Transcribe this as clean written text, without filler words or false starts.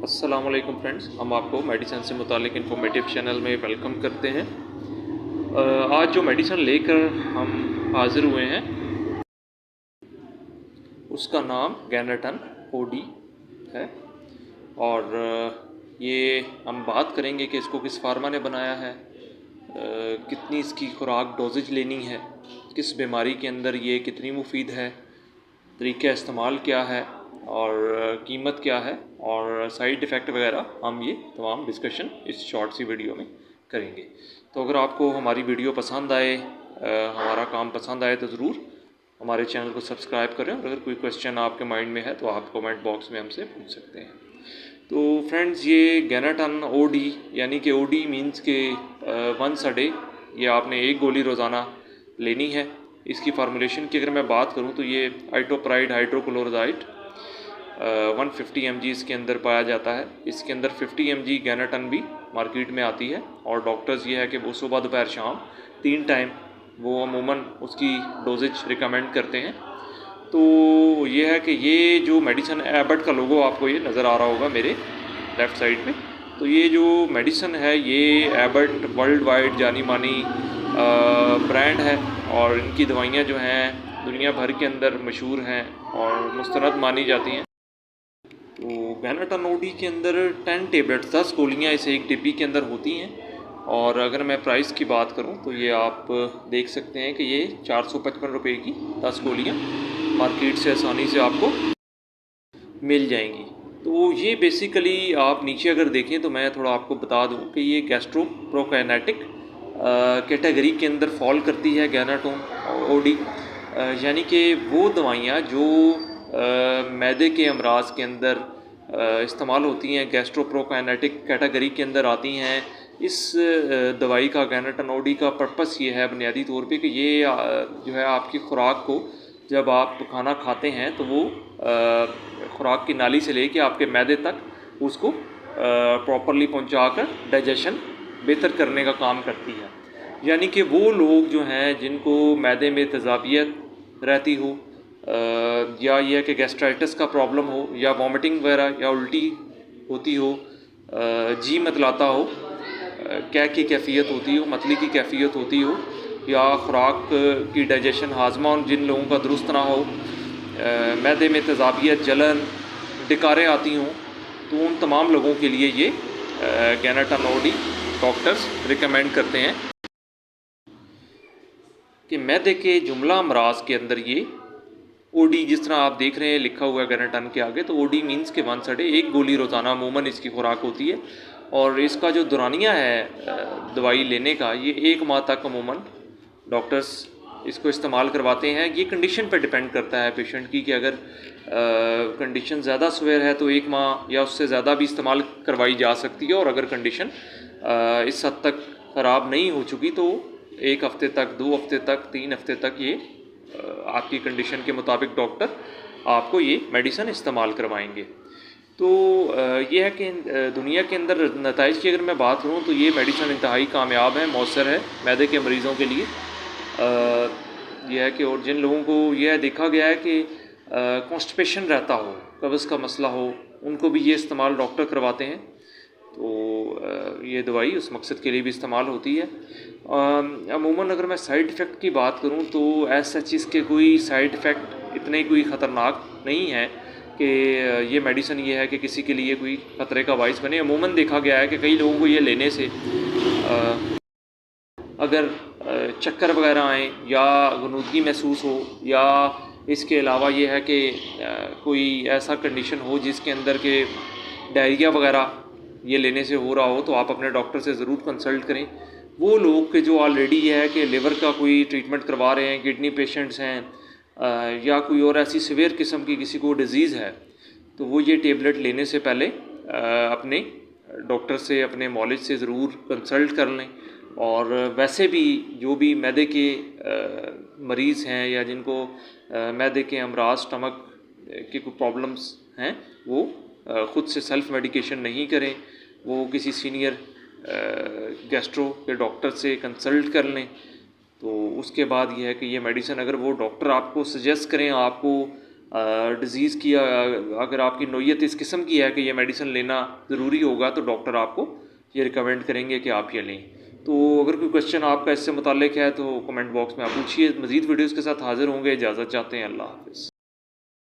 अस्सलाम वालेकुम फ्रेंड्स, हम आपको मेडिसिन से मुतालिक इन्फॉर्मेटिव चैनल में वेलकम करते हैं। आज जो मेडिसिन लेकर हम हाज़िर हुए हैं उसका नाम गैनाटन ओडी है और ये हम बात करेंगे कि इसको किस फार्मा ने बनाया है, कितनी इसकी खुराक डोजेज लेनी है, किस बीमारी के अंदर ये कितनी मुफीद है, तरीक़ा इस्तेमाल क्या है और कीमत क्या है और साइड इफ़ेक्ट वगैरह हम ये तमाम डिस्कशन इस शॉर्ट सी वीडियो में करेंगे। तो अगर आपको हमारी वीडियो पसंद आए, हमारा काम पसंद आए तो ज़रूर हमारे चैनल को सब्सक्राइब करें और अगर कोई क्वेश्चन आपके माइंड में है तो आप कमेंट बॉक्स में हमसे पूछ सकते हैं। तो फ्रेंड्स, ये गैनाटन ओडी यानी कि ओडी मीन्स के वंस अ डे, ये आपने एक गोली रोज़ाना लेनी है। इसकी फार्मूलेशन की अगर मैं बात करूं तो ये आइटोप्राइड हाइड्रोक्लोराइड 150 mg इसके अंदर पाया जाता है। इसके अंदर 50 mg गैनाटन भी मार्केट में आती है और डॉक्टर्स ये है कि वो सुबह दोपहर शाम 3 टाइम वो अमूमन उसकी डोजेज रिकमेंड करते हैं। तो ये है कि ये जो मेडिसिन, एबट का लोगो आपको ये नज़र आ रहा होगा मेरे लेफ़्ट साइड पे। तो ये जो मेडिसिन है ये एबट वर्ल्ड वाइड जानी मानी ब्रांड है और इनकी दवाइयाँ जो हैं दुनिया भर के अंदर मशहूर हैं और मुस्तनद मानी जाती हैं। तो गैनाटन ओडी के अंदर 10 टेबलेट 10 गोलियाँ इस एक डिब्बी के अंदर होती हैं और अगर मैं प्राइस की बात करूं तो ये आप देख सकते हैं कि ये 455 रुपये की 10 गोलियाँ मार्केट से आसानी से आपको मिल जाएंगी। तो ये बेसिकली आप नीचे अगर देखें तो मैं थोड़ा आपको बता दूं कि ये गैस्ट्रोप्रोकाइनेटिक कैटेगरी के अंदर फॉल करती है गैनाटन ओडी, यानी कि वो दवाइयाँ जो मैदे के अमराज के अंदर इस्तेमाल होती हैं, गैस्ट्रोप्रोकाइनेटिक कैटेगरी के अंदर आती हैं। इस दवाई का, गैनाटन ओडी का पर्पस ये है बुनियादी तौर पे कि ये जो है आपकी खुराक को जब आप खाना खाते हैं तो वो खुराक की नाली से लेके आपके मैदे तक उसको प्रॉपरली पहुंचाकर डाइजेशन बेहतर करने का काम करती है। यानी कि वो लोग जो हैं जिनको मैदे में तेज़ाबियत रहती हो या ये है कि गैस्ट्राइटिस का प्रॉब्लम हो या वॉमिटिंग वगैरह या उल्टी होती हो, जी मतलाता हो, क्या की कैफियत होती हो, मतली की कैफियत होती हो या खुराक की डाइजेशन हाजमा जिन लोगों का दुरुस्त ना हो, मैदे में तेज़ाबियत, जलन, डिकारें आती हों, तो उन तमाम लोगों के लिए ये गैनाटन ओडी डॉक्टर्स रिकमेंड करते हैं कि मैदे के जुमला अमराज के अंदर ये ओडी, जिस तरह आप देख रहे हैं लिखा हुआ है गैनाटन के आगे, तो ओडी मीन्स के वंस अ डे, एक गोली रोज़ाना अमूमन इसकी खुराक होती है और इसका जो दौरानिया है दवाई लेने का, ये 1 माह तक अमूमन डॉक्टर्स इसको इस्तेमाल करवाते हैं। ये कंडीशन पर डिपेंड करता है पेशेंट की कि अगर कंडीशन ज़्यादा सीवियर है तो 1 माह या उससे ज़्यादा भी इस्तेमाल करवाई जा सकती है और अगर कंडीशन इस हद तक ख़राब नहीं हो चुकी तो 1 हफ़्ते तक, 2 हफ़्ते तक, 3 हफ़्ते तक ये आपकी कंडीशन के मुताबिक डॉक्टर आपको ये मेडिसिन इस्तेमाल करवाएंगे। तो ये है कि दुनिया के अंदर नताइज की अगर मैं बात करूँ तो ये मेडिसिन इंतहाई कामयाब है, मौसर है मैदे के मरीज़ों के लिए। यह है कि और जिन लोगों को यह देखा गया है कि कॉन्स्टिपेशन रहता हो, कब्ज़ का मसला हो, उनको भी ये इस्तेमाल डॉक्टर करवाते हैं। तो ये दवाई उस मकसद के लिए भी इस्तेमाल होती है। अमूमन अगर मैं साइड इफ़ेक्ट की बात करूं तो ऐसा चीज़ के कोई साइड इफ़ेक्ट इतने कोई ख़तरनाक नहीं है कि ये मेडिसिन ये है कि किसी के लिए कोई ख़तरे का बाइस बने। अमूमन देखा गया है कि कई लोगों को ये लेने से अगर चक्कर वगैरह आए या गनुदगी महसूस हो या इसके अलावा ये है कि कोई ऐसा कंडीशन हो जिसके अंदर के डायरिया वगैरह ये लेने से हो रहा हो, तो आप अपने डॉक्टर से ज़रूर कंसल्ट करें। वो लोग के जो ऑलरेडी है कि लिवर का कोई ट्रीटमेंट करवा रहे हैं, किडनी पेशेंट्स हैं या कोई और ऐसी सीवियर किस्म की किसी को डिज़ीज़ है, तो वो ये टेबलेट लेने से पहले अपने डॉक्टर से, अपने मौलिज से ज़रूर कंसल्ट कर लें। और वैसे भी जो भी मैदे के मरीज़ हैं या जिनको मैदे के अमराज, स्टमक के कोई प्रॉब्लम्स हैं, वो ख़ुद से सेल्फ़ मेडिकेशन नहीं करें, वो किसी सीनियर गैस्ट्रो के डॉक्टर से कंसल्ट कर लें। तो उसके बाद ये है कि ये मेडिसिन अगर वो डॉक्टर आपको सजेस्ट करें, आपको डिज़ीज़ की अगर आपकी नोयत इस किस्म की है कि ये मेडिसिन लेना ज़रूरी होगा तो डॉक्टर आपको ये रिकमेंड करेंगे कि आप ये लें। तो अगर कोई क्वेश्चन आपका इससे मुताल्लिक है तो कमेंट बॉक्स में आप पूछिए। मज़ीद वीडियोज़ के साथ हाज़िर होंगे। इजाज़त चाहते हैं। अल्लाह हाफ़िज़।